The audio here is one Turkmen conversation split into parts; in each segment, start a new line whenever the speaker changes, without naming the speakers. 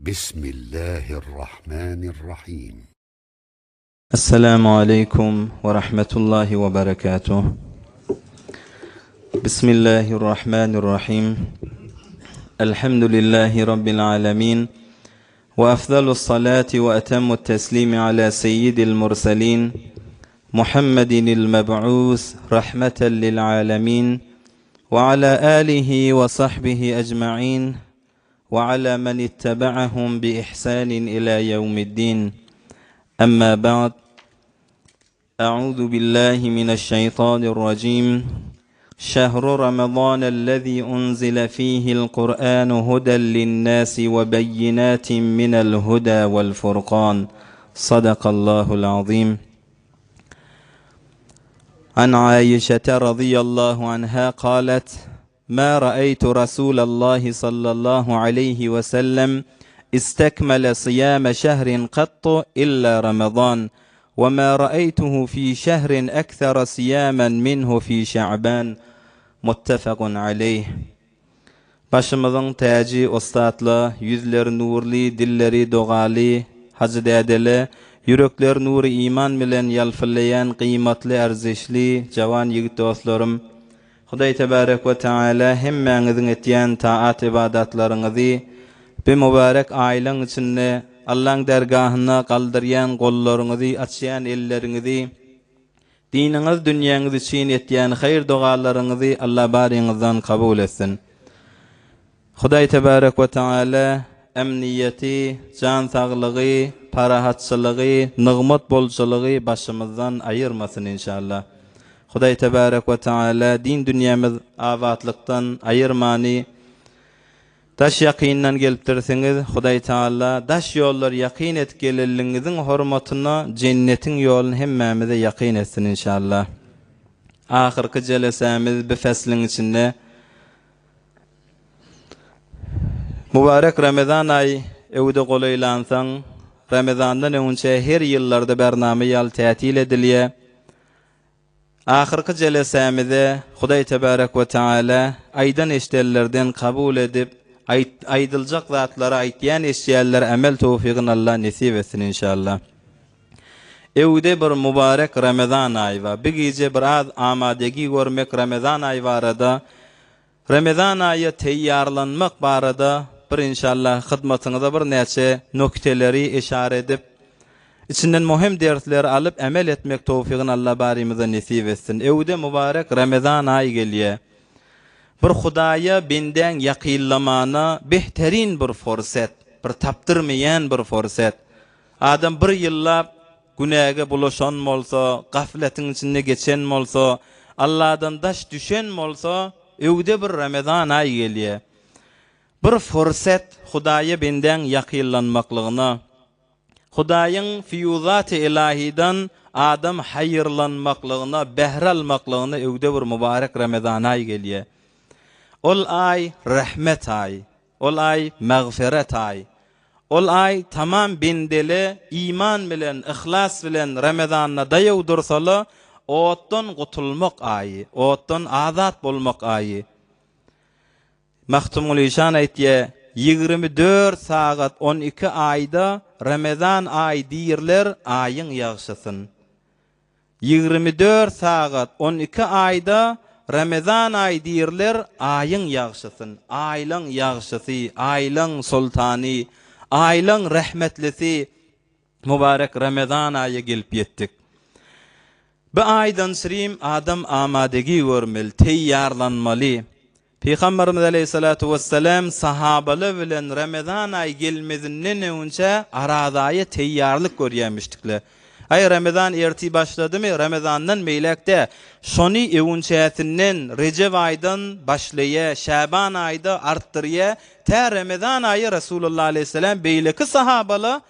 بسم الله الرحمن الرحيم.
السلام عليكم ورحمة الله وبركاته. بسم الله الرحمن الرحيم. الحمد لله رب العالمين، وأفضل الصلاة وأتم التسليم على سيد المرسلين محمد المبعوث رحمة للعالمين، وعلى آله وصحبه أجمعين، وعلى من اتبعهم بإحسان إلى يوم الدين. أما بعد، أعوذ بالله من الشيطان الرجيم. شهر رمضان الذي أنزل فيه القرآن هدى للناس وبينات من الهدى والفرقان. صدق الله العظيم. عن عائشة رضي الله عنها قالت: ما رأيت رسول الله صلى الله عليه وسلم استكمل صيام شهر قط إلا رمضان، وما رأيته في شهر أكثر صياما منه في شعبان. متفق عليه. Başımızın taji ostatlı, yüzleri nurli, dilleri doğali, Hacı Dədeli, yürekler nuru iman bilen yalfıllayan kıymetli erzişli cavan yigit dostlarım, Huday Tebarek ve Teala hemmenizin etyen taat ibadatlarınızı bir mübarek aylan içinde Allah'ın dergahına kaldıryan kollarınızı, açayan ellerinizi, dininiz, dünyanız için etyen hayır dualarınızı Allah barinizden kabul etsin. Huday Tebarek ve Teala emniyeti, can sağlığı, parahatçılığı, nığmat bolçuluğu başımızdan ayırmasın inşallah. Huday Tebarek ve Teala din dünyamız avatlıktan ayırmani, daş yaqinden geliptirseniz Huday Teala daş yollar yaqin etkeliliğinizin hurmatına cennetin yolunu hemmemize yaqin etsin inşallah. Ahirki celesemiz bir feslin içinde mübarek Ramazan ayı evde qolaylansan, Ramazandan önce her yıllarda bername yal tatil ediliye. Ahirki celesemize Huday Tebarek ve Teala aydan eşdellerden kabul edip aydılacak zatlara aytyan eşyalar amel tevfiqini Allah nasip etsin inşallah. Evde bir mübarek Ramazan ayı var. Bir gece bir az amadegi görmek Ramazan ayı varada, Ramazan ayı teyyarlanmak barada bir inşallah hizmetinize bir neçe nokteleri işaret edip içinden mühim dersler alıp amel etmek tevfiqini Allah barimize nasip etsin. Evde mübarek Ramazan ayı geliyor. Bir Hudaya binden yaqillamana behterin bir fursat, bir taptırmayan bir fursat. Adam bir yılla günahga bulaşan bolsa, gafletin içinde geçen bolsa, Allah'dan daş düşen bolsa, evde bir Ramazan ayı geliyor. Bir fursat Hudaya binden yaqillanmaklığına, Hudayın fiyuzat-ı ilahiden adam hayırlanmaklığına, behralmaklığına evde bir mübarek Ramazan ayı geliyor. Ol ay rahmet ay, ol ay mağfiret ay, ol ay tamam bindeli iman bilen, ihlas bilen Ramazanna dayav dursalı, oottan qutulmak ayı, oottan azat bolmak ayı. Mahtumul İşan aytiye, 24 saat 12 ayda Ramazan ay deyirler ayın yağışısın. 24 saat 12 ayda Ramazan ay deyirler ayın yağışısın. Aylan yağışısı, aylan sultani, aylan rahmetlisi mübarek Ramazan ayı gelip yettik. Bu aydan sirim adam amadegi görmeli, teyyarlanmalı. Peygamberimiz Aleyhissalatu vesselam sahabalı bilen Ramazan ay gelmedinden önce aradaya teyyarlık görüyormuştuklar. Ay Ramazan erti başladı mı? Ramazandan meylekte şoni evunçayetinden Recep aydan başlaya, Şaban ayda arttırıya, te Ramazan ayı Resulullah Aleyhisselam beyleki sahabalı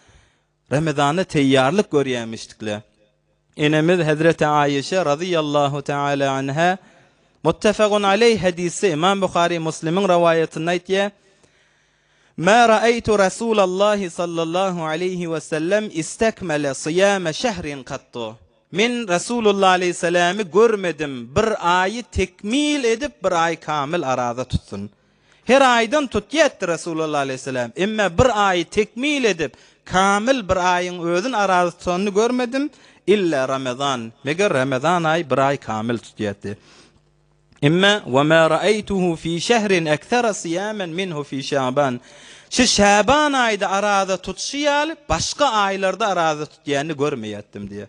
Ramazan'a teyyarlık görüyormuştuklar. Enemiz Hazreti Ayşe radıyallahu teala anha muttefakun aleyh hadisi İmam Bukhari Müslim'in rivayetinden aytiye: "Ma ra'aytu Resulullah sallallahu aleyhi ve sellem istekmele siyame şehrin kattu." Min Resulullah aleyhisselam'ı görmedim bir ayı tekmil edip bir ay kamil arada tutsun. her aydan tutýatdy Resulullah aleyhisselam. Emma bir ay tekmil edip kamil bir ayın özün arazy sonunu görmedim illa Ramazan. Meger Ramazan ay bir ay kamil tutýatdy. Emma ve ma ra'aytuhu fi şehrin ekthara siyaman minhu fi Şaban. Şu Şaban ayda arada tutuşýaly başga aylarda arada tutýany görmeýetdim diye.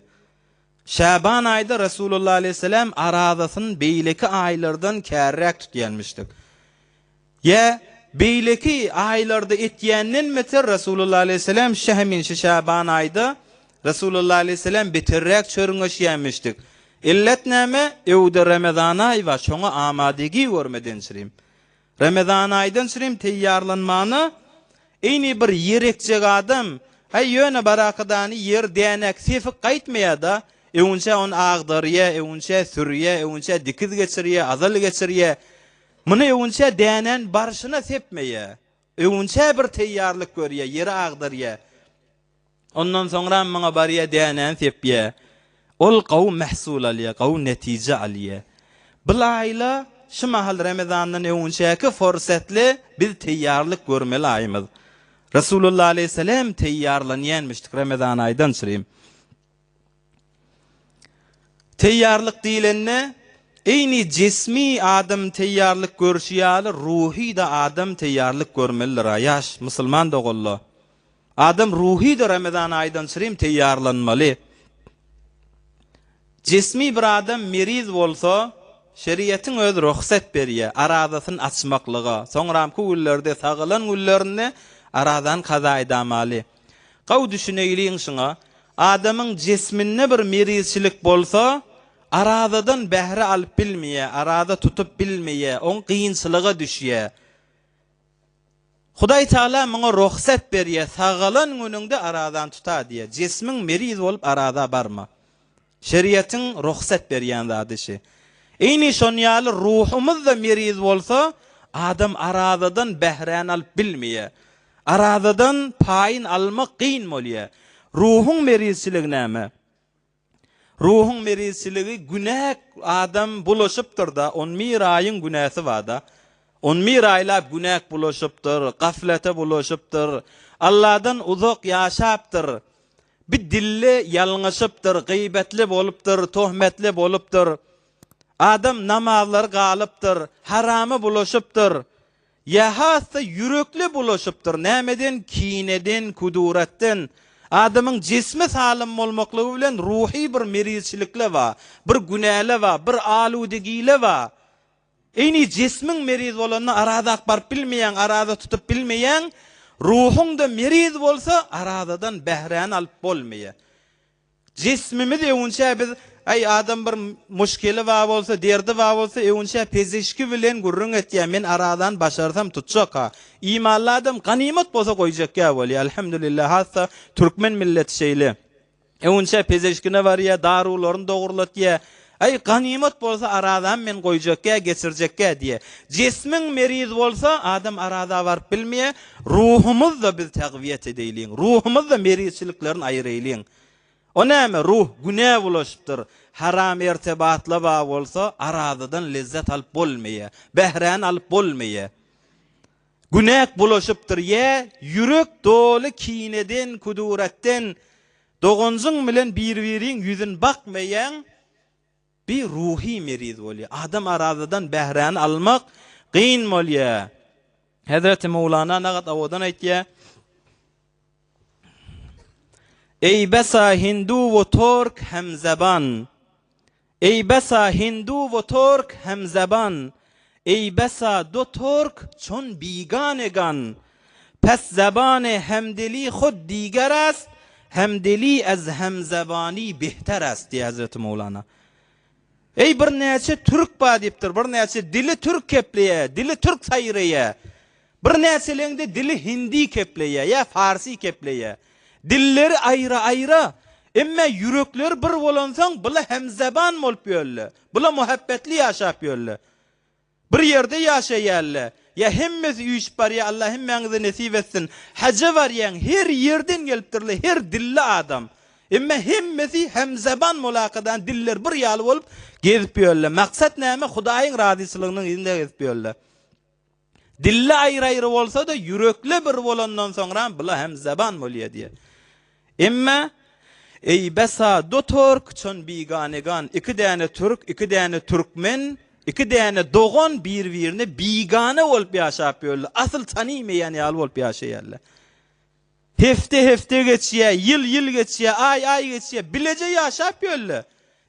Şaban ayda Resulullah aleyhisselam aradasyn beýleki aylardan kärräk tutýanmışdyk. Ya beýleki aylarda etýänden meter Resulullah aleyhisselam şehmin Şaban ayda Resulullah aleyhisselam bitirräk çörüňeşýänmişdik. İllet näme? Ewde Ramazan aý we şoňa amadegi görmeden çyrim. Ramazan aýdan çyrim teýýarlanmany eýni bir ýerekjek adam hay ýöne barakydany yer dänek sefik gaýtmaýada ewnçe on agdyrýa, ewnçe sürýe, ewnçe dikiz geçirýe, azal geçirýe. Muny ewnçe dänen barşyna sepmeýe. Ewnçe bir teýýarlyk görýe, ýeri agdyrýa. Ondan soňra maňa barýa dänen sepýe. Ol gaw mahsul alýa, gaw netije alýa. Bilaýla şu mahal Ramazanyň ewnçäki forsatly biz teýýarlyk görmeli aýmyz. Resulullah aleyhisselam teýýarlanýanmışdyk Ramazan aýdan çyrim. Teýýarlyk diýilenne eýni cismi adam teýýarlyk görüşýäli, ruhi da adam teýýarlyk görmelidir. Ýaş musulman dogully. Adam ruhi da Ramazan aýdan çyrim teýýarlanmaly. Cismi bir adam meriz bolsa, şeriatyň öz ruhsat berýär, aradasyny açmaklyga. Soňramky güllerde sagılan güllerini aradan kaza edamaly. Gaw düşüneýliň şuňa, adamyň cisminde bir merizçilik bolsa, aradadan behre alyp bilmeýär, arada tutup bilmeýär, on kıyınçylyga düşýär. Hudaý Taala maňa ruhsat berýär, sagılan günüňde aradan tuta diýär. Cismiň meriz bolup arada barma. Şeriatyň ruhsat berýän zady. Eýni şonýaly ruhumyz da meriz bolsa, adam aradadan behren alyp bilmeýär. Aradadan paýyn almak gyn bolýar. Ruhuň merizçiligi näme? Ruhuň merizçiligi günäk adam bulaşypdyr da, on mir aýyň günäsi bar da. On mir aýlap günäk bulaşypdyr, gaflete bulaşypdyr, Allahdan uzak ýaşapdyr. Bir dille yalňaşypdyr, gıybetli bolupdyr, tohmetli bolupdyr. Adam namazlar galypdyr, haramy bulaşypdyr. Ya hassa yürekli bulaşypdyr. Nämeden? Kineden, kuduratdan. Adamyň cismi salim bolmaklygy bilen ruhi bir merizçilikle bar, bir günäle bar, bir aludegile bar. Eýni cismiň meriz bolanyny arada akbar bilmeýän, arada tutup bilmeýän, ruhuň da meriz bolsa aradadan behren alyp bolmaýar. Cismimiz ewnçe biz ay adam bir muşkili bar bolsa, derdi bar bolsa ewnçe pezeşki bilen gurrun etýär. Men aradan başarsam tutjak ha. İmanly adam ganimat bolsa goýjak ya bolýar. Alhamdulillah hassa türkmen milleti şeýle. Ewnçe pezeşkine barýar, darularyny dogurlatýar. Ay ganimat bolsa aradan men goýjakka, geçirjekka diye. Cismiň meriz bolsa adam arada baryp bilmeýär. Ruhumyz da biz tagwiyet edýliň. Ruhumyz da merizçiliklerini aýyrýliň. O näme? Ruh günä bulaşypdyr. Haram irtibatla bar bolsa aradadan lezzet alyp bolmaýar, behran alyp bolmaýar. Günäk bulaşypdyr ýa yürek doly kineden, kuduratdan dogonjyň bilen bir-biriň ýüzüne bakmaýan bir ruhi meriz bolýar. Adam aradadan behran almak gyn bolýar. Hazreti Mevlana nagat awadan aýtýar: Ey besa Hindu ve Türk hemzeban. Ey besa Hindu ve Türk hemzeban. Ey besa do Türk çon biganegan. Pes zabane hemdeli khud diger است. Hemdeli az hemzebani behter است diye Hazreti Mevlana. Ey bir näçe Türk ba diýipdir, bir näçe dili Türk kepleýär, dili Türk saýraýar. Bir näçeleňde dili Hindi kepleýär ya Farsi kepleýär. Dilleri aýra-aýra, emma yürekler bir bolansaň, bula hemzeban bolup ýölle. Bula muhabbetli ýaşap ýölle. Bir ýerde ýaşaýarlar. Ya hemmesi üýüp barýar, Allah hemmeňize nesip etsin. Haja barýan, her ýerden gelipdirler, her dilli adam. Emma hemmesi hemzeban mulakadan diller bir ýaly bolup gezip ýölle. Maksat näme? Hudaýyň razyçylygynyň ýerinde gezip ýölle. Dille ayrı bolsa da yürekli bir bolandan sonra bula hem zaban bolýar diye. Emma ey besa do Türk çon biganegan, iki däne Türk, iki däne Türkmen, iki däne dogon bir-birine bigane bolup ýaşap ýörler. Asıl tanymaýan ýaly bolup ýaşaýarlar. Hefte geçýär, yıl geçýär, ay geçýär, bilece ýaşap ýörler.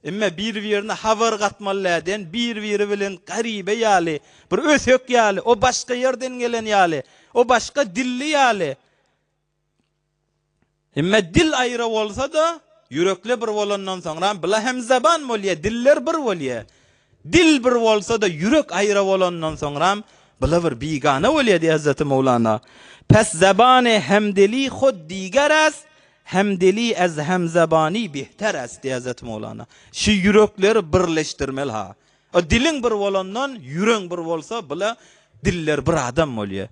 Emma bir-birine havar gatmalardan, bir-biri bilen garibe ýaly, bir ösök ýaly, o başga ýerden gelen ýaly, o başga dilli ýaly. Emma dil ayrı bolsa da yürekli bir bolandan soňra bila hem zaban bolýar, diller bir bolýar. Dil bir bolsa da yürek ayrı bolandan soňra bila bir bigane bolýar diýär Hazreti Mevlana. Pes zabane hemdeli xud diger است hemdeli az hemzabani behter است diýär Hazreti Mevlana. Şu yürekleri birleşdirmeli ha. O dilin bir bolandan yüreň bir bolsa bila diller bir adam bolýar.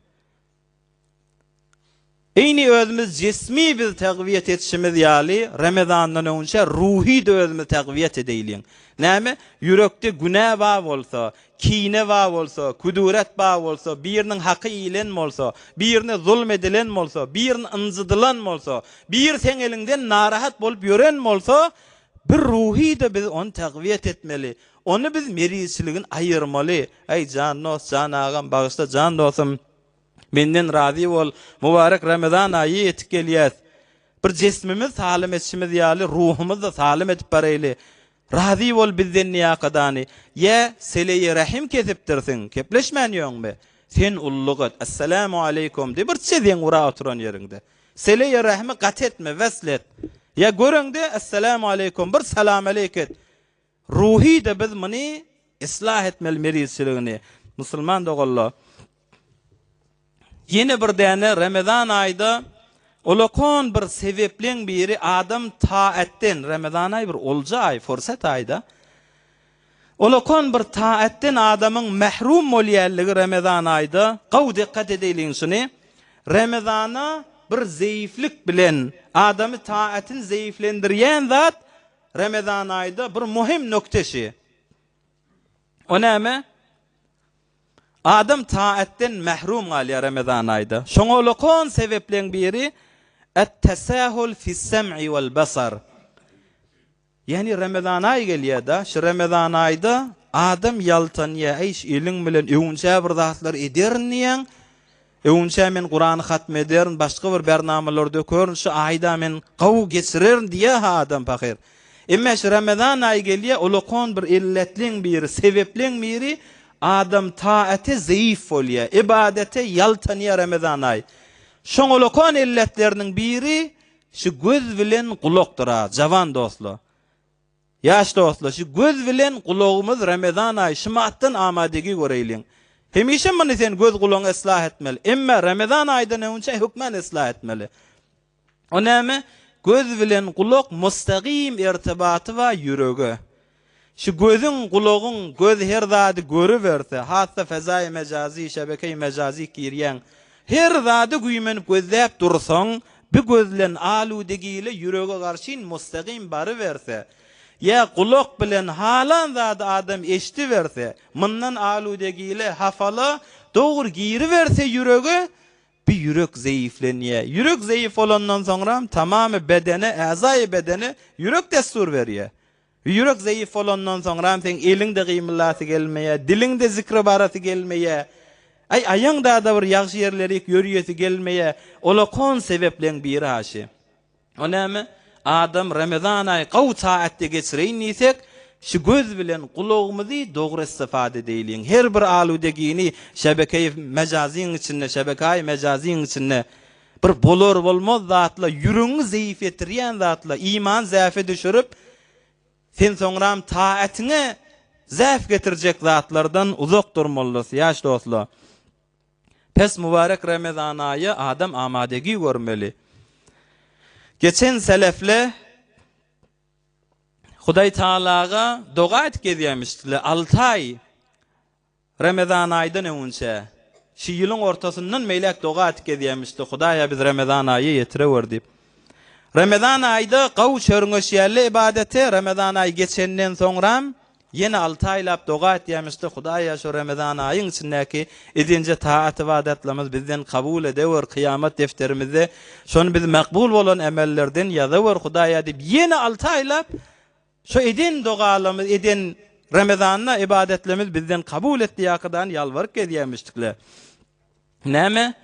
Eyni özümüz cismi biz təqviyet etişimiz ýaly Ramazandan önce ruhi de özümüz təqviyet edeyliň. Näme? Yürekde günah bar bolsa, kine bar bolsa, kuduret bar bolsa, birinin haqqy ilen bolsa, birine zulm edilen bolsa, birine ınzydylan bolsa, bir sen elinden narahat bolup ýören bolsa, bir ruhi de biz onu təqviyet etmeli. Onu biz merizçiligin ayırmaly. Ey can dost, can agam, bağışla can dostum. Menden razi bol, mübarek Ramazan ayı etip gelýär. Bir cismimiz salim etişimiz ýaly, ruhumuz da salim etip barayly. Razi bol bizden niýakadany. Ya sele-i rahim kesipdirsin, kepleşmän ýöňbe. Sen ulluk et, assalamu aleykum de bir çezen ura oturan ýerinde. Sele-i rahimi gat etme, veslet. Ya görüňde assalamu aleykum, bir salam aleyket. Ruhi de biz muny islah etmeli merizçiligini. Musulman dogalla. Yine bir däne Ramazan ayda olakon bir sebepleň biri adam taatden, Ramazan ay bir olja ay, forsat ayda. Olakon bir taatden adamyň mahrum bolýarlygy Ramazan ayda gaw dikkat edeliň şuny. Ramazana bir zäiflik bilen adamy taatin zäiflendirýän zat Ramazan ayda bir muhim nokteşi. O näme? Adam taatten mahrum galýar Ramazan ayda. Şoňa olakon sebepleň biri et-tesahul fi's-sem'i wal-basar. Yani Ramazan ay gelýär-de, şu Ramazan ayda adam ýaltanýar, eýş iliň bilen öwünçä bir zatlar ederniň. Öwünçä men Qur'any hatm ederin, başga bir bernamalarda körün, şu ayda men gaw geçirerin diýä ha adam pakir. Emma şu Ramazan ay gelýär, olakon bir illetliň biri, sebepleň biri adam taate zayıf bolýar, ibadete yaltanýar Ramazan ay. Şoňolokon illetleriniň biri şu göz bilen kulakdyr, jawan dostlar. Ýaş dostlar, şu göz bilen kulagymyz Ramazan ay şymatdan amadegi göreýliň. Hemişe muny sen göz kulagyny islah etmeli. Emma Ramazan aýdan önce hukman islah etmeli. O näme? Göz bilen kulak mustaqim irtibaty we ýüregi. Şu gözün, kulagyň, göz her zady görüberse, hatda fezai mejazi, şebeke-i mejazi kirýän, her zady güýmenip gözläp dursaň, bir gözlen aludegiyle ýürege garşy mustaqim barıberse, ya kulak bilen halan zady adam eşitiberse, mundan aludegiyle hafala dogry giriberse ýürege, bir ýürek zäiflenýär. Ýürek zäif bolandan soňra tamamy bedene, azay bedene ýürek destur berýär. Yürek zayıf olandan sonra sen elinde gymyllasy gelmeýär, dilinde zikri barasy gelmeýär. Aýaňda da bir ýagşy ýerleri görýäsi gelmeýär. Olakon sebepleň biri haşy. O näme? Adam Ramazan ay gaw saatde geçireýin diýsek, şu göz bilen kulagymyzy dogry istifade edeliň. Her bir aludegini şebeke-i mejaziň içinde, şebeke-i mejaziň içinde bir bolar bolmaz zatla ýüregiňi zäif etdirýän zatla iman zäfe düşürüp sen soňram taatine zäf getirjek zatlardan uzak durmalysy ýaş dostlar. Pes mübarek Ramazan ayı adam amadegi görmeli. Geçen selefle Hudaý Taalaga doga etýärmişdiler 6 ay Ramazan aýdan önce. Şu ýylyň ortasyndan meýlek doga etýärmişdi. Hudaýa biz Ramazan aýy ýetireberdi. Ramazan ayda gaw çörüňeşýärli ibadeti Ramazan ay geçenden soňra Yine 6 aylap doga etýämişdi. Hudaýa şu Ramazan aýyň içindäki edinje taat ibadetlerimiz bizden kabul edewer, kıyamet defterimizi şonu biz makbul bolan emellerden ýazawer Hudaýa diýip yine 6 aylap şu edin dogalymyz, edin Ramazanna ibadetlerimiz bizden kabul etdi ýakydan ýalwaryp edýämişdikler. Näme?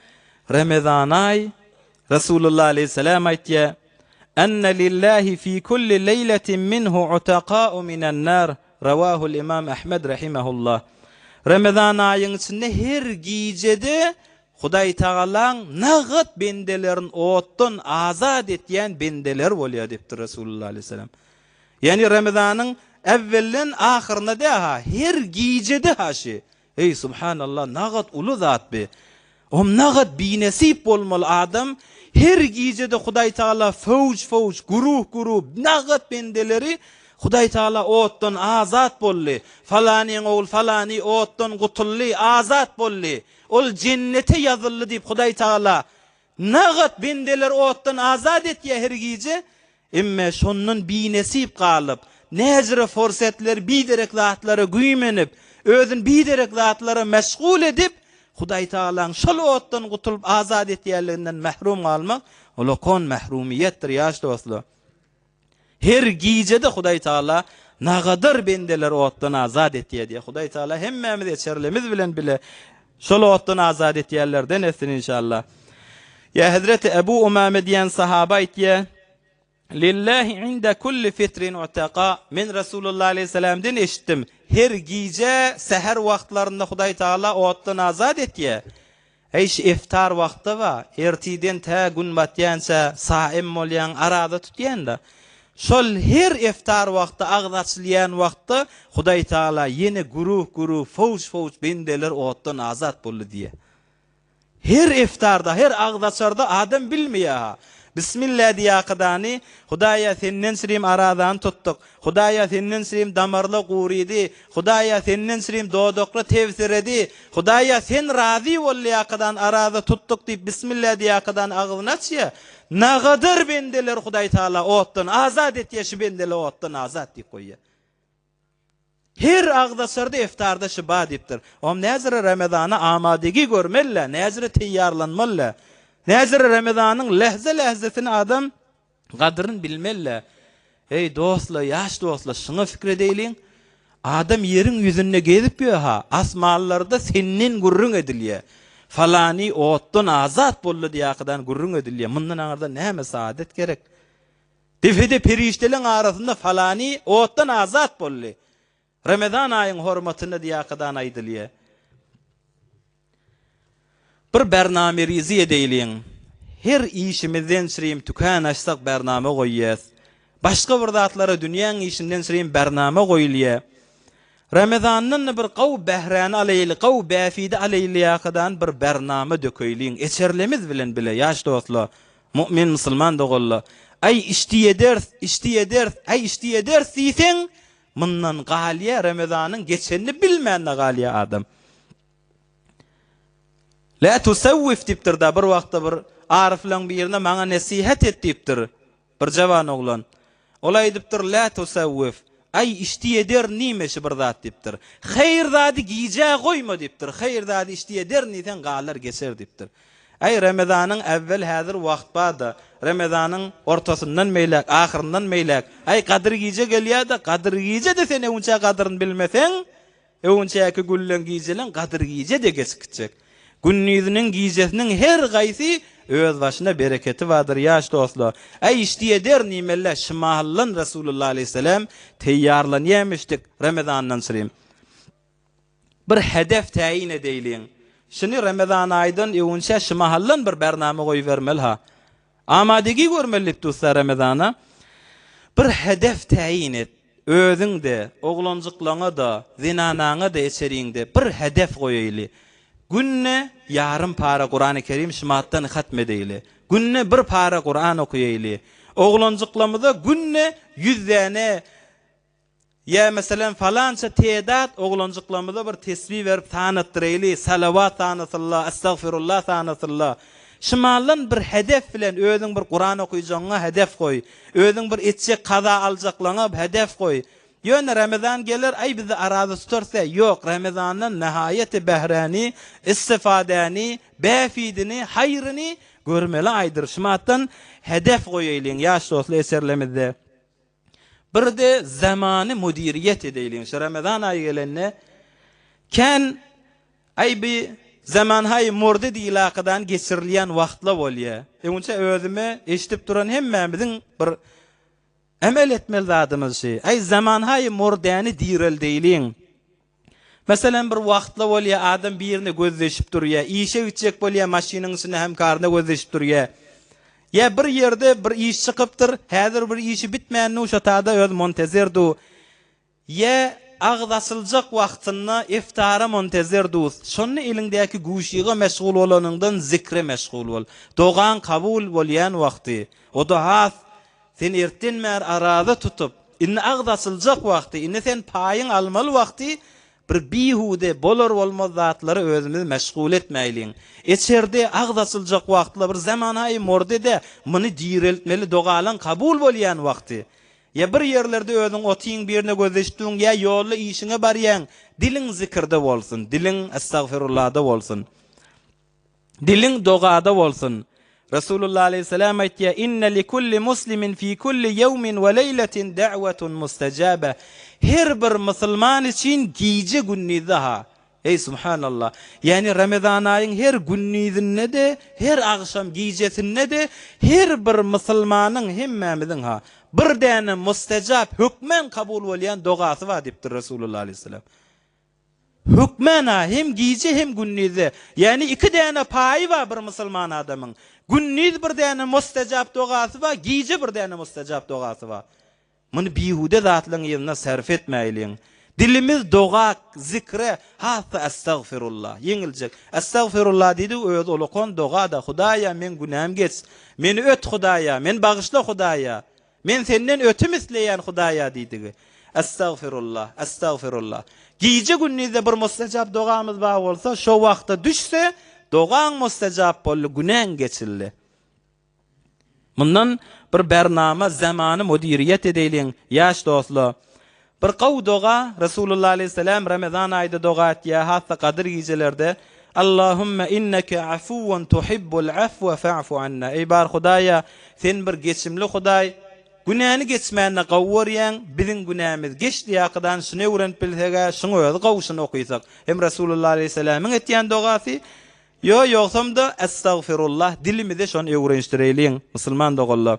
Ramazan ay Resulullah aleyhisselam aýtdy: "Enne lillahi fi kulli leyletin minhu utaqa'u minen nar." Ravahul İmam Ahmed rahimahullah. Ramazan ayının içinde her gecede Hudaý Taalaň nagat bendelerin otdan azad etýän bendeler bolýar diýipdir Resulullah aleyhisselam. Yani Ramazanyň evvellen ahyrına da her gecede haşy. Ey subhanallah, nagat ulu zat be. Om nagat binesip bolmaly adam her gecede Hudaý Taala fawj guruh nagat bendeleri Hudaý Taala otdan azat bolly. Falanyň oğul falany otdan gutully, azat bolly. Ol cennete yazılly diýip Hudaý Taala nagat bendeler otdan azat etýär her gece. Emme şonun binesip galyp, näzire forsatlar biderek zatlary güýmenip, özün biderek zatlara meşgul edip Hudaý Taalaň şol otdan gutulup azat etýärliginden mahrum galmak, ol kon mahrumiýetdir ýaş dostlar. Her gecede Hudaý Taala nagadyr bendeler otdan azad etýär diye. Hudaý Taala hemmemiz eçerlemiz bilen bile şol otdan azad etýärlerden etsin inşallah. Ya Hazreti Ebu Umame diýen sahaba aýtdy: "Lillahi inde kulli fitrin utaqa." Men Resulullah aleyhisselam'dan eşitdim. Her gece seher wagtlarynda Hudaý Taala otdan azad etýär. Eýş iftar wagty wa ertiden ta gün batýança saim bolýan arada tutýanda. Şol her iftar wagty agdaçlyan wagty Hudaý Taala yine guruh fawj bendeler otdan azat boldy diye. Her iftarda, her agdaçarda adam bilmeýär. Bismillah diýakydany Hudaýa senden sirim aradan tuttuk. Hudaýa senden sirim damarly guridi. Hudaýa senden sirim dodokly tevsiredi. Hudaýa sen razy bolýakydan arada tuttuk diýip bismillah diýakydan agyny açýa. Nagadyr bendeler Hudaý Taala otdan azat etýär, bendeler otdan azat diýip goýýar. Her agdaşarda iftarda şiba diýipdir. Om näzire Ramazana amadegi görmelle, näzire teýýarlanmaly. Näzire Ramazanyň lehze-lehzesini adam gadryny bilmelle. Ey dostlar, ýaş dostlar, şuna fikir edeýin. Adam ýeriň ýüzünde gezip ýa, asmanlarda senden gurrun edilýär. Falany otdan azat boldy diýakydan gurrun edilýär. Mundan aňarda näme saadet gerek? Defede perişteliň arasynda falany otdan azat boldy. Ramazan aýynyň hormatyna diýakydan aýdylýar. Bir bername rizi edeýin. Her işimizden sürim tükan açsak bername goýýas. Başga bir zatlara dünýäň işinden sürim bername goýulýar. Ramazanyň bir gaw behrany alayly, gaw bäfidi alayly ýakydan bir bername dökeýliň. Eçerlemiz bilen bile ýaş dostlar, mu'min musulman dogullar. Ay iştiýeder, ay iştiýeder diýsen, mundan galya Ramazanyň geçenini bilmände galya adam. La tusawwif diýipdir da bir wagtda bir ariflaň bir ýerine maňa nasihat et diýipdir. Bir jawan oglan. Olay diýipdir, la tusawwif. Ay iştiýeder nimeşi bir zat diýipdir. Hayır zady giýje goýma diýipdir. Hayır zady iştiýeder niten galar geçer diýipdir. Ay Ramazanyň evvel häzir wagt barda. Ramazanyň ortasyndan meýlek, ahyryndan meýlek. Ay gadyr giýje gelýär da, gadyr giýje de sen eňçe gadyryny bilmeseň, eňçäki güllen giýjelen gadyr giýje de geçikjek. Günnüzünün giýjesiniň her gaýsy öz başyna bereketi vardır ýaş dostlar. Ay iştiýeder nimeler şimahallan Resulullah aleyhisselam teýýarlanýarmışdyk Ramazandan sürim. Bir hedef taýin edeýliň. Şunu Ramazan aýdan öňçe şimahallan bir bername goýbermeli ha. Amadegi görmelip dostlar Ramazana. Bir hedef taýin et. Özüňde, oglanjyklaňa da, zinanaňa da eçeriňde bir hedef goýaýly. Günne yarım para Kur'an-ı Kerim şimattan hatmedeýli. Günne bir para Kur'an okuyaýly. Oglanjyklamyda günne 100 däne ya mesela falança teýdat oglanjyklamyda bir tesbih berip tanıtdyraýly, salawat tanıtyllar, estağfirullah tanıtyllar. Şimallan bir hedef bilen özüň bir Kur'an okuýjaňa hedef goý. Özüň bir etjek kaza aljaklaňa hedef goý. Yöne Ramazan gelir ay bizi arada tutarsa yok, Ramazan'dan nihayeti behrani, istifadani, befidini, hayrını görmeli aydır. Şumattan hedef koyayılın yaş dostlu eserlemizde. Bir de zamanı mudiriyet edeylin. Şu Ramazan ayı gelenine ken ay bir zaman hay murdi dilaqadan geçirilen vaqtla bolya. Onça özüme eşitip duran hemmemizin bir emel etmeli zadımız şey. Ay zaman hay murdani diril deylin. Mesela bir vaqtla bolya adam birini gözleşip durya. İşe gidecek bolya maşinin içine hemkarına gözleşip durya. Ya bir yerde bir iş çıkıptır, hazır bir işi bitmeyen o şatada öz montezerdu. Ya ağdasılacak vaxtını iftara montezerdu. Şonu elindeki guşiğe meşgul olanından zikre meşgul ol. Doğan kabul bolyan vaqti. O da has sen ertinmer arada tutup, inni ağdasılacak vaqti, inni sen payın almalı vaqti, bir bihude bolor olmaz zatları özümüz meşgul etmeylin. Eçerde ağdasılacak vaqtla bir zaman hay mordede mını diriltmeli dogalan kabul bolyan vaqti. Ya bir yerlerde özün otiyin birine gözleştiğin ya yollu işine baryan, dilin zikirde olsun, dilin estağfirullah'da olsun, dilin dogada olsun. Resulullah aleyhisselam aytya inne li kulli muslimin fi kulli yevmin ve leyletin da'wetun mustecabe. Her bir Müslüman için gece günü daha. Ey subhanallah. Yani Ramazan ayın her gününe de, her akşam gecesine de her bir Müslümanın hemmemizin ha bir tane mustecap hükmen kabul olan duası var diptir Resulullah aleyhisselam. Hükmen ha hem gece hem günüde. Yani iki tane payı var bir Müslüman adamın. Günnid bir tane mustecap duası var, gece bir tane mustecap duası var. Bunu bihude zatların yerine sarf etmeylin. Dilimiz dua, zikre, hatta estağfirullah. Yengilcek. Estağfirullah dedi öz olukon dua da Hudaya men günahım geç. Meni öt Hudaya, men bağışla Hudaya. Men senden ötüm isleyen Hudaya dedi. Estağfirullah, estağfirullah. Gece günnide bir mustecap duamız var olsa, şu vakta düşse, doğan mustecap bollu günen geçilli. Bundan bir bernama zamanı mudiriyet edeylin yaş dostlu. Bir qav doğa Resulullah aleyhisselam Ramazan ayda doğa etya hatta Kadir gecelerde Allahümme inneke afuvun tuhibbul afwa fa'fu anna. Ey bar Hudaya sen bir geçimli Huday günahını geçmeyene qavvoriyan bizim günahımız geçti yaqıdan şunu öğrenip bilsege şunu öz qavuşunu okuysak. Hem Resulullah aleyhisselamın etyen doğası yoksam da estağfirullah dilimize şonu öğreniştireylin Müslüman doğullu.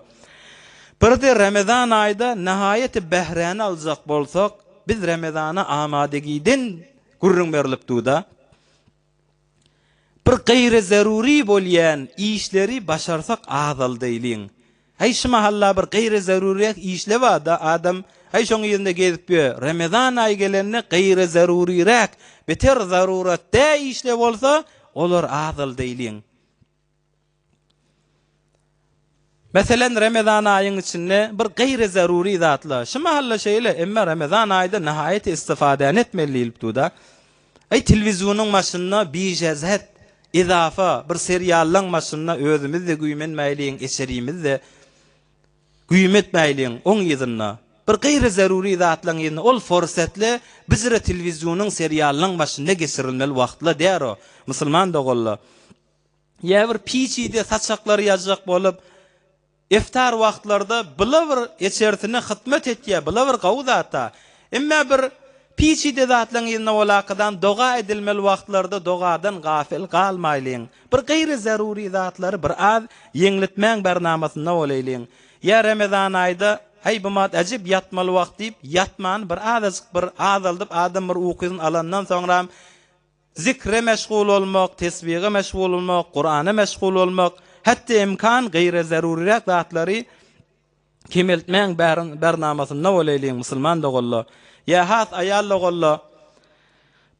Bir de Ramazan ayda nihayeti behrani alacak bolsak biz Ramazana amadegiden gurrun berilip duda. Bir gayri zaruri bolyan işleri başarsak azal deylin. Hay şu mahalla bir gayri zaruri işle var da adam hay şoň ýerinde gezip ýör. Ramazan ayı gelenine gayri zarurirak beter zaruratda işle bolsa olar azal deylin. Mesela Ramazan ayının içinde bir gayri zaruri zatla. Şu mahalla şeyle emme Ramazan ayında nihayet istifade etmeliyip da. Ay televizyonun maşınına bir cezhet izafa bir seriallan maşınına özümüz de güýmenmeýliň eserimiz de güýmetmeýliň oň ýerine. Bir gayri zaruri zatlaň ýerine ol forsatle bizre televizyonun seriallan maşynda geçirilmeli wagtla däro. Müslüman dogullar. Ýa bir piçide saçaklary ýazjak bolup iftar wagtlarda bilavr eçertine hytmat etýär, bilavr gawzata. Emma bir piçide zatlaň ýerine walaqadan doga edilmeli wagtlarda dogadan gafil galmaýlyň. Bir gayri zaruri zatlary bir az ýeňletmäň bernamasyna bolaylyň. Ya Ramazan ayda hay bu mat ajib yatmaly wagt diýip yatman bir az bir azalyp adam bir ukyny alandan soňra zikre meşgul olmak, tesbihe meşgul olmak, Kur'an'a meşgul olmak, hatta imkan gayri zarurirak zatları kemeltmäň bernamasyna bolaylyň Müslüman dogullar. Ya has ayalla gollar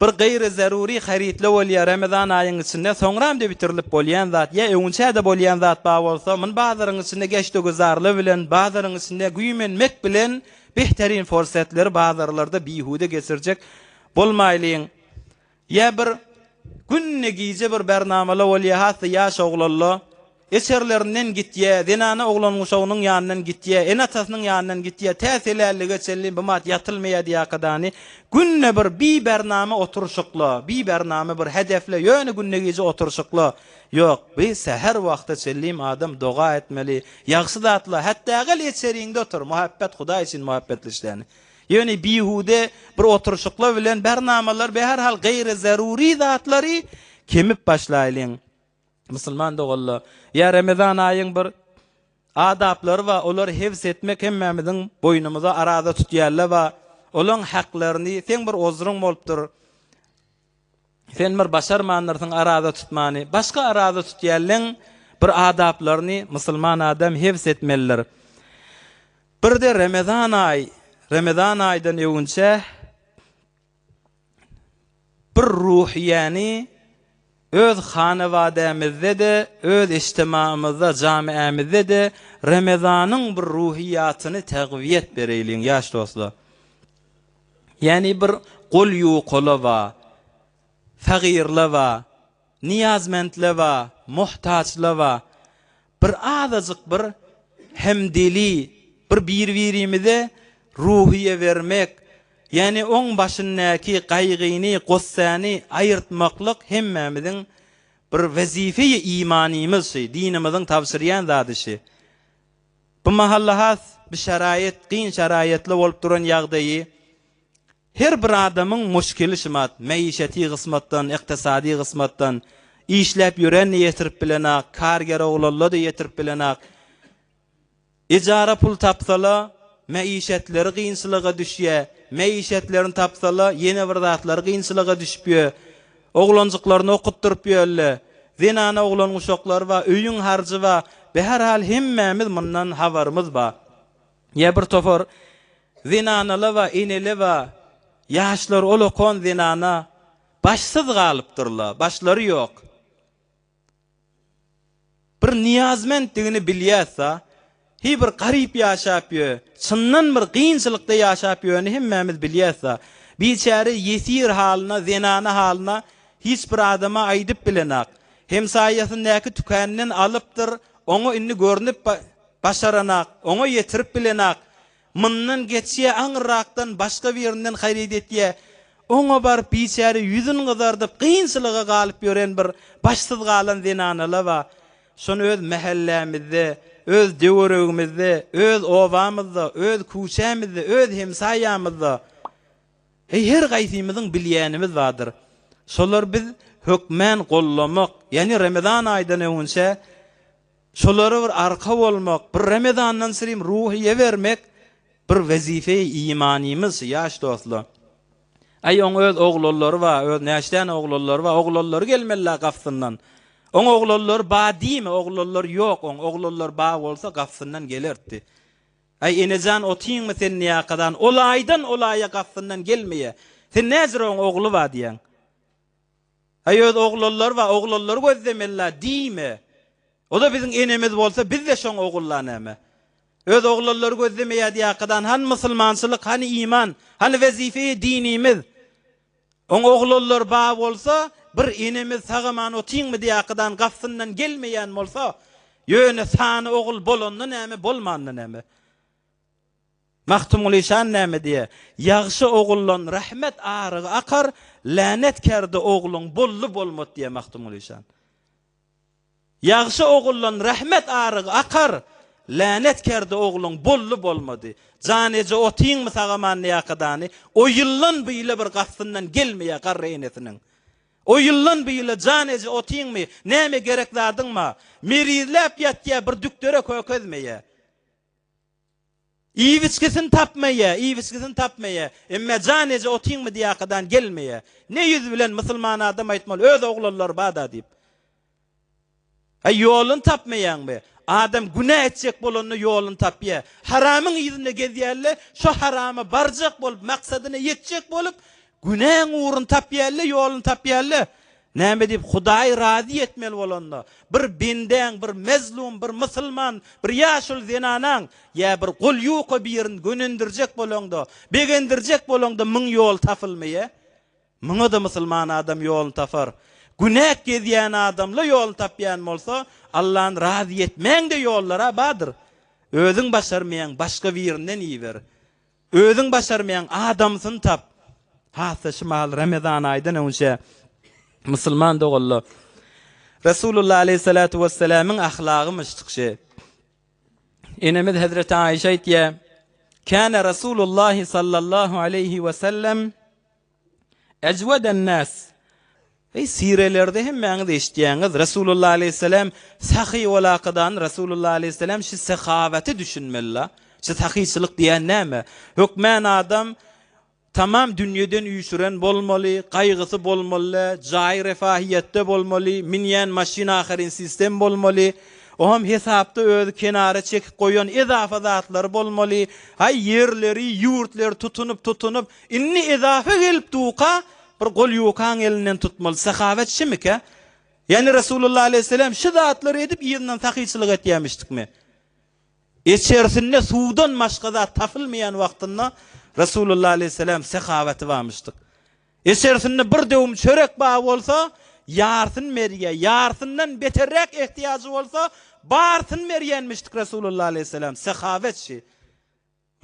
bir gayri zaruri haritli bolýar Ramazan aýynyň içinde soňram de bitirilip bolýan zat ya öňçe de bolýan zat ba bolsa men bazaryň içinde geçdi gözarly bilen bazaryň içinde güýmenmek bilen behterin forsatları bazarlarda bihude geçirjek bolmaýlyň. Ya bir günne giýje bir bernamala bolýar has ya şogulalla eserlerinden gitdiye, zenana oglan uşağının yanından gitdiye, enatasının yanından gitdiye, täsirlerlige çelli bumat yatılmaya diye kadani günne bir bername oturuşukla, bir bername bir hedefle, yönü günne gece oturuşukla. Yok, bir seher vakti çellim adam doğa etmeli, yaxşı zatla, hatta gal eserinde otur, muhabbet Huda için muhabbetleşlerini. Yani bihude bir oturuşukla bilen bernamalar be her hal gayri zaruri zatları kemip başlayın. Müslüman doğalla. Ya Ramazan ayın bir adapları va olar hifz etmek hemmemizin boynumuza arada tutuyarlar va olan haklarını sen bir ozrun bolupdur. Sen bir başarmanlarsın arada tutmani. Başka arada tutuyarlan bir adaplarını Müslüman adam hifz etmeliler. Bir de Ramazan aydan öňünçe bir ruhiyani öz hanewadaymyzda da, öz ijtimaymyzda, jamiamyzda da Ramazanyň bir ruhiyatyny tägwiyet bereliň ýaş dostlar. Yani bir gol ýuqulaba, fagirlaba, niyazmentlaba, muhtaçlaba, bir azazyk bir hemdili, bir-birimize ruhiye vermek, yani on başındaki gaýgyny, gossany aýyrtmaklyk hemmemizin bir vazife-i imanimiz, dinimizin tavsiýan zadyşy. Bu mahallahat bir şarait, qyn şaraitli bolup duran ýagdaýy, her bir adamyň muşkili şymat, meýişeti gysmatdan, iktisadi gysmatdan işläp ýören ýetirip bilenak, karger oglanlar da ýetirip bilenak, ijara pul tapsala, meýişetleri gynçylyga düşýär, meýişetlerini tapsala, ýene bir zatlar gynçylyga düşýär, oglanjyklaryny okutdyryp ýörler, zenana oglan uşaklar we öýüň harjy we her hal hemmemiz mundan habarymyz bar. Ýa bir topar zenanalar we eneli we ýaşlar olakon zenana başsyz galypdyrlar, başlary ýok. Bir niyazmentdigini bilýärsa, hi bir garip ýaşap ýör, çyndan bir gynçylykda ýaşap ýörni hemmemiz bilýärsa, biçäre ýesir halyna, zenana halyna hiç bir adama aýdyp bilenak. Hemsaýasyndäki tükäninen alypdyr, oňa inni görnüp başaranak, oňa ýetirip bilenak. Mundan geçýä aňyrakdan başga birinden haýryt etýär. Oňa bar biçäre ýüzüni gyzardyp gynçylyga galyp ýören bir başsyz galan zenanalar we şonu öz mahallemizde, öz döwregimizde, öz owamyzda, öz kuşamyzda, öz hemsaýamyzda her gaýsymyzyň bilýänimiz bardyr. Şolar biz hökmen gollamak, yani Ramazan aýdan öňünçe şolary bir arka bolmak, bir Ramazandan sirim ruhiye vermek bir vazife-i imanimiz ýaş dostlar. Ay on öz oglallary we öz näşden oglallary we oglallary gelmeler gafsyndan. On oglallar badimi, oglallar yok, on oglallar ba bolsa gafsyndan gelerdi. Ay enejan otyňmy sen niýakadan, olaydan olaya gafsyndan gelmeýe. Sen näzir on oglu ba diýen. Ay öz oglallar we oglallar gözlemeler diýme. O da biziň enemiz bolsa biz de şoň ogullanamy. Öz oglallar gözlemeýär diýakadan han musulmançylyk, han iman, han vazife dinimiz. On oglallar ba bolsa bir enemiz sagaman otyňmy diýakadan gafsyndan gelmeýän bolsa, ýöne sany ogul bolandy näme, bolmandy näme. Mahtumul işan näme diýe? Ýagşy ogullan rahmet arygy akar, lanet kerdi oglun bollu bolmat diýe Mahtumul işan. Ýagşy ogullan rahmet arygy akar, lanet kerdi oglun bollu bolmady. Janece otyňmy sagaman diýakadany, o ýyllan beýle bir gafsyndan gelmeýär garreýetiniň. O ýyllan beýle janece otyňmy näme gerek zadyňma? Merizläp ýatýa bir dükdöre kökezmeýär. İwiçkesin tapmaýa, emma janece otyňmy diýakadan gelmeýär. Ne ýüz bilen musulman adam aýtmaly, öz oglanlar bada diýip. Ay ýolun tapmaýanmy? Adam günah etjek bolany ýolun tapýar. Haramyň ýüzünde gezýärler, şo harama barjak bolup, maksadyna ýetjek bolup, günahyň uğrun tapýarlar, ýolun tapýarlar. Näme diýip Hudaý razy etmeli bolanda, bir benden, bir mezlum, bir musulman, bir ýaşul zenanaň ýa bir gol ýuqa birini gönendirjek bolanda, begendirjek bolanda müň ýol tapylmaýa. Müňe da musulman adam ýolun tapar. Günah gezýän adamla ýol tapýan bolsa, Allah'ın razı etmeň de ýollara badyr. Özüň başarmayan başga birinden iýber. Özüň başarmayan adamsyn tap. Hasa şumal Ramazan aýdan önce musulman dogully. Resulullah aleyhissalatu vesselam'ın ahlagy müştükşi. Enemiz Hazreti Aişe aýtýar: "Kana Resulullah sallallahu aleyhi ve sellem ecweden nas." Sirelerde hem meňde eşitýäňiz Resulullah aleyhisselam sahy walaqadan Resulullah aleyhisselam şu sehawati düşünmeli. Şu sahyçylyk diýen näme? Hükmän adam tamam dünýeden üýşüren bolmaly, gaýgysy bolmaly, jaý refahiýetde bolmaly, minýän maşina ahyrin sistem bolmaly. O hem hesapda öz kenara çekip koyan ezafa zatlar bolmaly. Hay yerleri, yurtlar tutunup inni ezafa gelip tuqa bir gol ýokan elinden tutmaly. Sahawet şimike? Yani Resulullah aleyhisselam şu zatları edip ýerinden sahyçylyk etýärmişdikmi? Eçerisinde suwdan başga zat tapylmayan wagtynda Resulullah aleyhisselam sahaweti barmışdyk. Eçerisinde bir döwüm çörek bağı bolsa yarsın merýe, yarsından beterrek ihtiýaجy bolsa barsın merýänmişdik Resulullah aleyhisselam. Sahawet şi.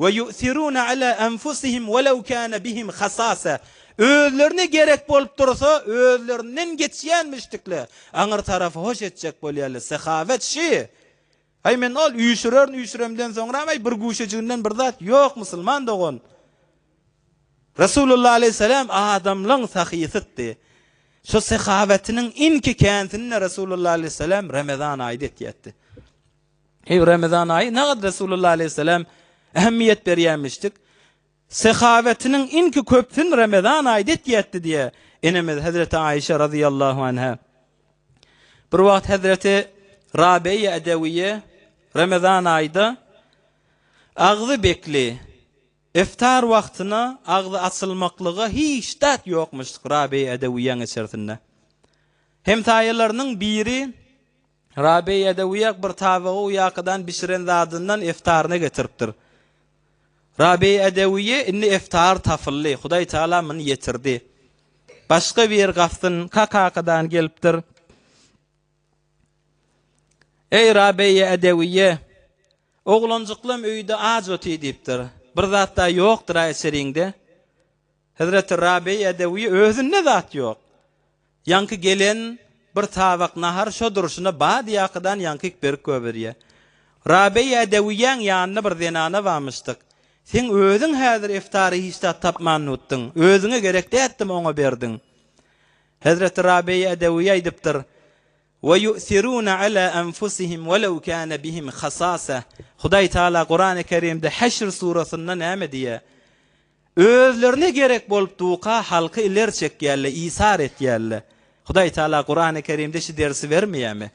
Ve yu'thiruna ala enfusihim welaw kana bihim khasasa. Özlerine gerek bolup dursa özlerinden geçýänmişdikle. Aňyr tarafy hoş etjek bolýarly. Sahawet şi. Hay men ol üýşüremden soňra bir guşejiginden bir zat ýok musulman dogon. Resulullah aleyhisselam adamlaň sahysydy. Şu sahawetiniň inki känzini Resulullah aleyhisselam Ramazan aýda etýärdi. Ramazan aýy näde Resulullah aleyhisselam ähmiýet berýärmişdik. Sahawetiniň inki köpsün Ramazan aýda etýärdi diye enemiz Hazreti Aişe radıyallahu anha. Bir wagt Hazreti Rabiye Edewiye Ramazan aýda agzy bekli iftar wagtyna agzy açylmaklyga hiç dat ýokmuşdyk Rabiye Edewiýeň içerisinde. Hem taýylarynyň biri Rabiye Edewiýe bir tawagy uýakydan bişiren zadyndan iftaryny getiripdir. Rabiye Edewiýe inni iftar tafylly, Hudaý Taala muny ýetirdi. Başga bir gafsyn kakakadan gelipdir. Ey Rabiye Edewiýe, oglanjyklym öýde aç oty diýipdir. Bir zat da ýokdur aýseriňde. Hazreti Rabiye Edewiýe özünde zat ýok. Ýanky gelen bir tabak nahar şo duruşuna bad ýakydan ýanky berip göberýär. Rabiye Edewiýeň ýanyna bir zenana barmışdyk. Sen özüň häzir iftary hiç de tapman utdyň. Özüňe gerekli etdim oňa berdiň. Hazreti Rabiye Edewiýe aýdypdyr: "Ve yu'thiruna ala enfusihim welaw kana bihim khasasa." Hudaý Taala Qur'an-ı Kerimde Haşr surasynda näme diýär? Özlerine gerek bolup tuqa halky iler çekýärler, isar etýärler. Hudaý Taala Qur'an-ı Kerimde şu dersi vermeýärmi?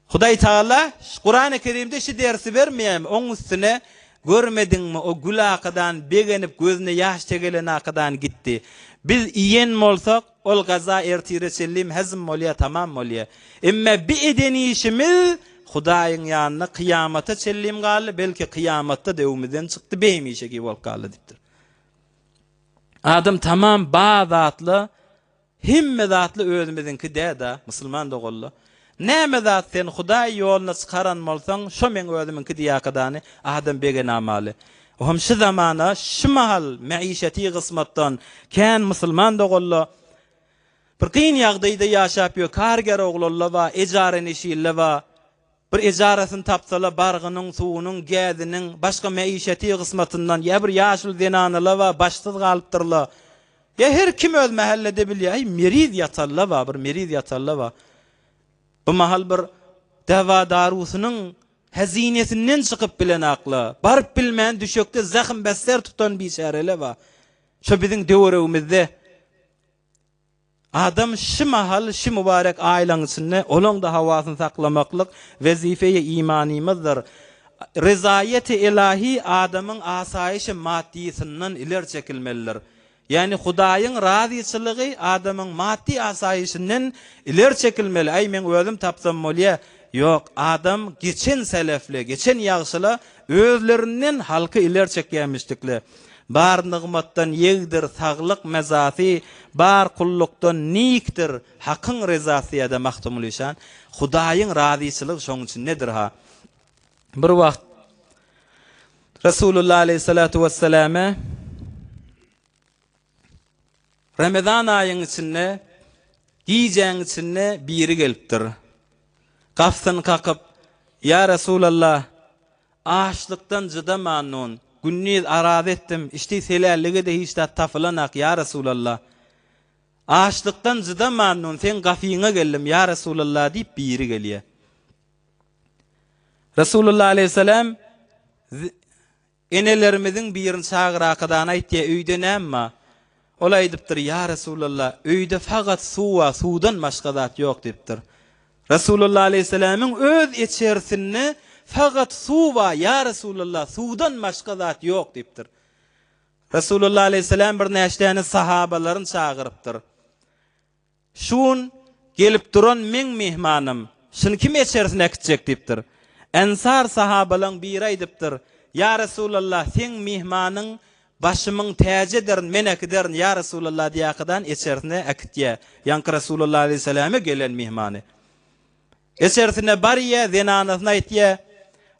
Hudaý Taala Qur'an-ı Kerimde şu dersi vermeýärmi? Oň üstüne görmediňmi o gulaqadan begenip gözüne ýaş tegelen akadan gitdi. Biz iýen bolsak ol gaza ertire çellim hazm bolýar, tamam bolýar. Emma bi edeni işimiz Hudaýyň ýanyna kıyamata çellim galy, belki kıyamatda dewmizden çykdy beýmişegi bolup galy dipdir. Adam tamam bazatly, himme zatly özümizinki däda, musulman dogully. Näme zat sen Hudaý ýoluna çykaran bolsaň, şo men özüminki diýakadany adam begen amaly. Hem şu zamana, şu mahal maişeti gysmatdan kän musulman dogully bir kyn ýagdaýda ýaşap ýör, karger oglanlar we ejaren işiller we bir ejarasyn tapsalar bargynyň, suwunyň, gäziniň başga maişeti gysmatyndan ýa bir ýaşyl zenanalar we başsyz galypdyrlar. Ya her kim öz mahallede bilýär, meriz ýatarlar we bir meriz ýatarlar we bu mahal bir dawa darusynyň hazinesinden çykyp bilen akla, barıp bilmän düşökde zahm besler tutan biçareler we şo biziň döwrüňizde adam şu mahal, şu mübarek aýlaň içinde olaň da hawasyny saklamaklyk wezife-i imanymyzdyr. Rezayet-i ilahi adamyň asaýyşy maddiýetinden iler çekilmelidir. Yani Hudaýyň razyçylygy adamyň maddi asaýyşynyň iler çekilmeli. Ay men özüm tapsam bolýar. Ýok, adam geçen selefle, geçen ýagşylar özlerinden halky iler çekýärmişdikler. bar nigmatdan yegdir, saglyk mezati, bar kullukdan nikdir, hakyň rezasy ýa-da mahtumul işan. Hudaýyň razyçylygy şoň üçin nedir ha? Bir wagt Resulullah aleyhissalatu vesselam'a Ramazan ayının içinde giyeceğin içinde biri gelipdir. Kafsın kakıp, ya Resulallah, açlıktan cıdamanun, günniz arad ettim, işte selerlige de hiç de tafılanak ya Resulallah. Açlıktan cıdamanun, sen kafiyine geldim ya Resulallah deyip biri geliyor. Resulullah aleyhisselam, enelerimizin birini çağır akadan aytiye öýde näme? Ola edipdir ya Resulullah, öýde fagat suwa, sudan başga zat ýok dipdir. Resulullah aleyhisselam'ın öz içerisinde fagat suwa ya Resulullah, sudan başga zat ýok dipdir. Resulullah aleyhisselam bir näçe sahabalaryny çağırıpdyr. Şun gelip duran men mehmanım, şunu kim içerisine gitjek dipdir. Ensar sahabalaryň biri aýdypdyr, ya Resulullah, sen mehmanyň başymyň täje derin, meneki derin ya Resulullah diýakydan içerisine akitýe. Ýa-ni Resulullah aleyhisselam'a gelen mehmany. Içerisine bariye zenanasyna aýtýe,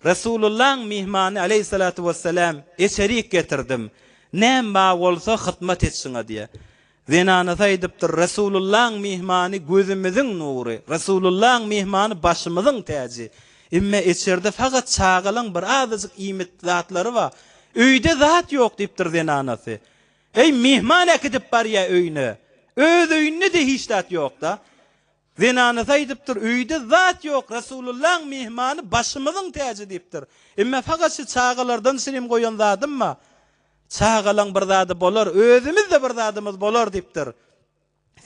Resulullah'ın mehmany aleyhissalatu vesselam içerik getirdim. Näme bolsa hytmat etsiňe diýe. Zenanasy aýdypdyr, Resulullah'ın mehmany gözümiziň nury, Resulullah'ın mehmany başymyzyň täji. Imme içeride fakat çağılan bir azıcık imet zatlary var. Öýde zat ýok diýipdir zenanasy. Ey mehman ekidip bar ya öýüne. Öz öýünde de hiç zat ýok da. Zenanasy aýdypdyr, öýde zat ýok. Resulullah'ın mehmany başymyzyň täji diýipdir. Imme fakat şu çağalardan sirim goýan zatymma? Çağalan bir zady bolar, özümiz de bir zadymyz bolar diýipdir.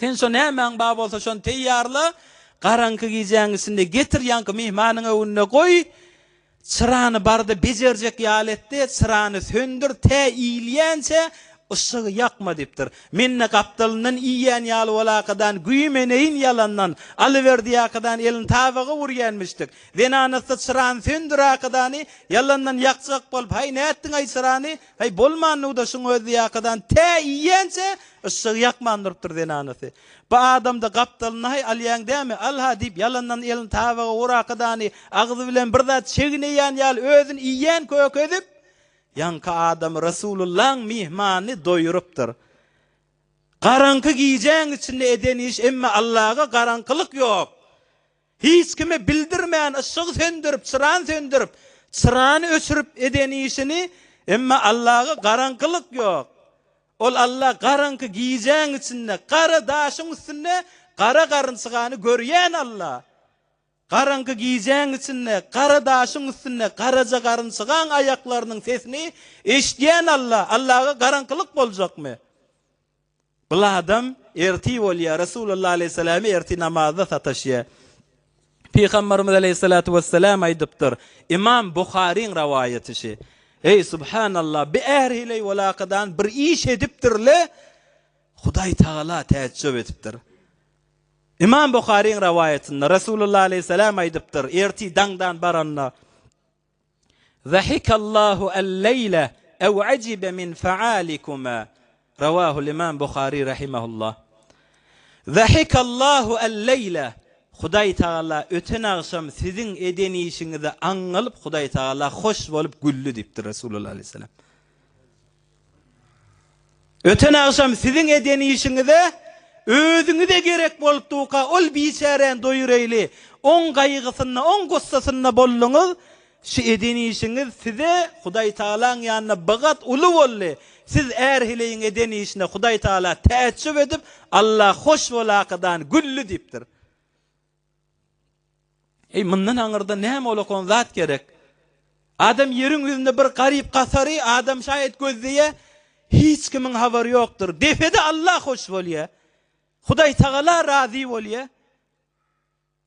Sen şo nämen ba bolsa şon teýýarla. Garanky giyeceğinizinde getir yankı mihmanın önüne koy. Çırağını barda becercek yaletde çırağını söndür te iyiliyense ışığı yakma diptir. Minne kaptalından iyiyen yalı olakadan güymeneyin yalandan alıverdi yakadan elin tavağı vurgenmiştik. Zenanası çırağını söndür akadan yalandan yakacak bolup hay ne ettin ay çırağını hay bolman udaşın özü yakadan te iyiyense ışığı yakmandırıptır zenanası. Bu adam da kaptalına hay aliyan demi alha deyip yalandan elin tavağı vurakadan ağzı bilen bir zat çegineyen yal özün iyiyen kök edip yanka adam Resulullah'ın mihmanı doyurupdur. Garankı giyeceğin içinde eden iş emme Allah'a garankılık yok. Hiç kime bildirmeyen ışık söndürüp, çırağını söndürüp, çırağını öçürüp eden işini emme Allah'a garankılık yok. Ol Allah garankı giyeceğin içinde, kara daşın üstünde, kara karınsıganı görüyen Allah. Garankı giyeceğin içinde, kara daşın üstünde, karaca karınsıgan ayaklarının sesini eşdiyen Allah. Allah'a garankılık bolacak mı? Bu adam erti olya, Resulullah aleyhisselam'ı erti namazda sataşya. Peygamberimiz aleyhissalatu vesselam aydıptır. İmam Bukhari'nin rivayetişi. Ey subhanallah, bir erhiley volakadan bir iş ediptirle, Huday Teala teəccüb ediptir. İmam Bukhari'nin rivayetinde Resulullah aleyhisselam aydıptır. Erti dangdan baranna. Zahikallahu el-leyle ev acibe min faalikuma. Ravahul İmam Bukhari rahimahullah. Zahikallahu el-leyle. Huday Teala öten akşam sizin eden işinizi anlalıp Huday Teala hoş bolup güllü diptir Resulullah aleyhisselam. Öten akşam sizin eden işinizi özüňize gerek bolup tuka ol biçaren doyuraylı. On gaýygysynda, on gussasynda bolluňyz, şu eden işiniz size Huday Teala'nın ýanyna bagat ulu bolly. Siz erhileyin eden işine Huday Teala teəccüb edip Allah hoş bolakadan güllü diptir. Ey mundan aňyrda näme olakon zat gerek? Adam ýeriň ýüzünde bir garyp gasary, adam şaýat gözleýe, hiç kimin habary ýokdur. Defede Allah hoş bolýa. Huday Teala razy bolýa.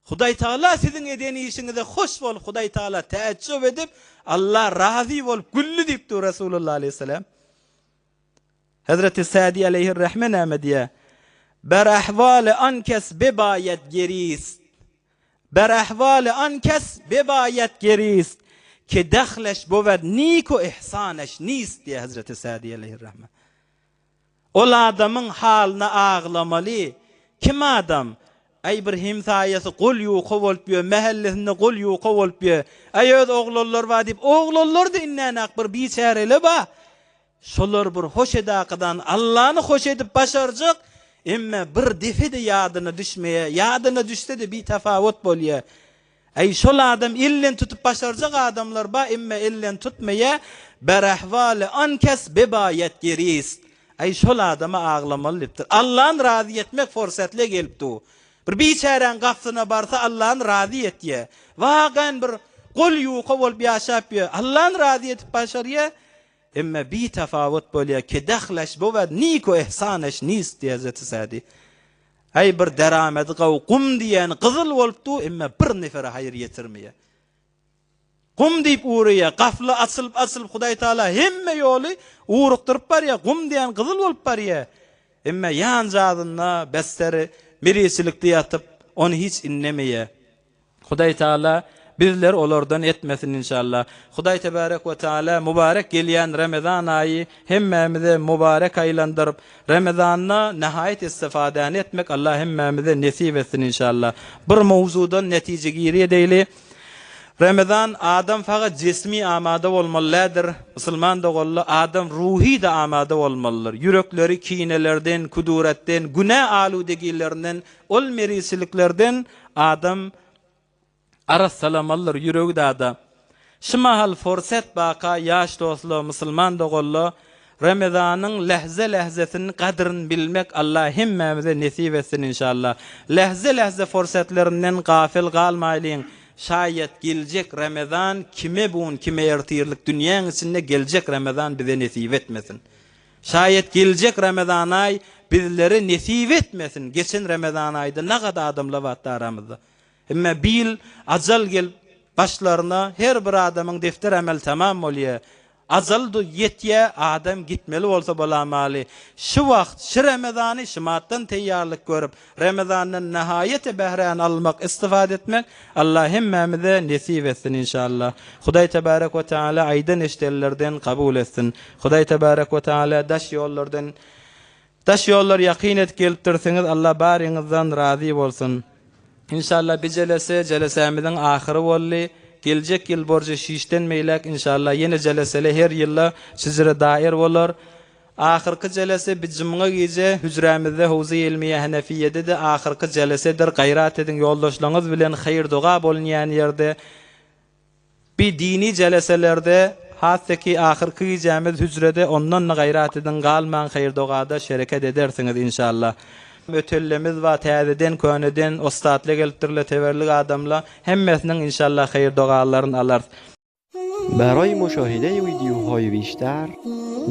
Huday Teala sizin eden işinize hoş bol, Huday Teala teəccüb edip Allah razy bolup güllü dipdi Resulullah aleyhisselam. Hazreti Sadi aleyhirrahman näme ber ahvaly ankes bebayet geris. Ber ahvaly ankes bebayet geris. ki dahleş bovad niko ihsaneş nist diye Hazreti Sadi aleyhisselam. Ol adamın halına ağlamalı. Kim adam? Ay bir himsayesi kul yuqa bolpyo, mahallesinde kul yuqa bolpyo. Ay öz oğlollar va dip, oğlollar da innen akbir biçareli ba. Şolar bir hoş edaqadan Allah'ını hoş edip başaracak. Emme bir defi de yadına düşmeye, yadına düşse de bir tefavut bolya. Ay şol adam illen tutup başaracak adamlar ba, emme illen tutmaya berahvali ankes bebayet gerist. Ay şol adama ağlamalıdır. Allah'ın razı etmek forsetle gelipdi. Bir biçaren gafsına barsa Allah'ın razı etye. Vaqan bir kul yuqa bol bir aşapya. Allah'ın razı etip başarıya. Emme bir tefavut bolya ki dahlaş bovad niko ihsaneş nist diye Hazreti Sadi. Ay bir deramedi qav qum diyen qızıl bolupdu, emme bir nefere hayır yetirmeye. Qum deyip uğruya, qaflı açılıp Huday Taala hemme yolu uğruqtırıp bar ya, qum diyen qızıl bolup bar ya. Emme yan zadınna besteri mirisilikde yatıp onu hiç inlemeye. Huday Taala bizler olardan etmesin inşallah. Huday Tebarek ve Teala mübarek gelen Ramazan ayı hemmemize mübarek aylandırıp Ramazan'na nihayet istifade etmek Allah hemmemize nasip etsin inşallah. Bir mevzudan netice giriye deyli. Ramazan adam fakat cismi amada olmalıdır. Müslüman da olmalı. Adam ruhi de amada olmalıdır. Yürekleri kinelerden, kuduretten, günah aludegilerinden, ol merisiliklerden adam arassalamalıdır yüreği de adam. Şimahal forset baka yaş dostlu Müslüman da olmalı. Ramazan'ın lehze lehzesinin kadrini bilmek Allah hemmemize nasip etsin inşallah. Lehze lehze forsetlerinden gafil kalmayın. Şayet gelecek Ramazan kime buun kime ertirlik dünyanın içinde gelecek Ramazan bize nasip etmesin. Şayet gelecek Ramazan ay bizlere nasip etmesin. Geçen Ramazan ayda ne kadar adamla vattı aramızda. Ama bil acal gel başlarına her bir adamın defter amel tamam oluyor. Azaldı yetiye adam gitmeli olsa bulamali. Şu vakt şu Ramazan'ı şımattan teyyarlık görüp Ramazan'ın nihayeti behran almak, istifade etmek Allah hemmemize nasip etsin inşallah. Huday Tebarek ve Teala aydan işlerlerden kabul etsin. Huday Tebarek ve Teala daş yollar yakin et geliptirseniz Allah barinizden razı olsun. İnşallah bir celesemizin ahiri olli. Gelecek yıl borcu şişten meylek inşallah yeni celesele her yılla sizlere dair olur. Ahirki celese bir cımğa gece hücremizde Huzi İlmiye Hanefiye'de de ahirki celesedir. Gayrat edin yoldaşlarınız bilen hayır dua bolunyan yerde. Bir dini celeselerde hatta ki ahirki gecemiz hücrede ondan gayrat edin kalman hayır duada şereket edersiniz inşallah. Ötellemiz va täzeden köneden ostatla gelipdirle teverlik adamla hemmesinin inşallah hayır dualarını alar.
برای مشاهده ویدیوهای بیشتر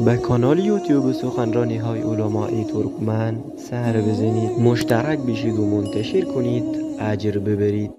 به کانال یوتیوب سخنرانی های علمای ترکمن سر بزنید، مشترک بشید و منتشر کنید، اجر ببرید.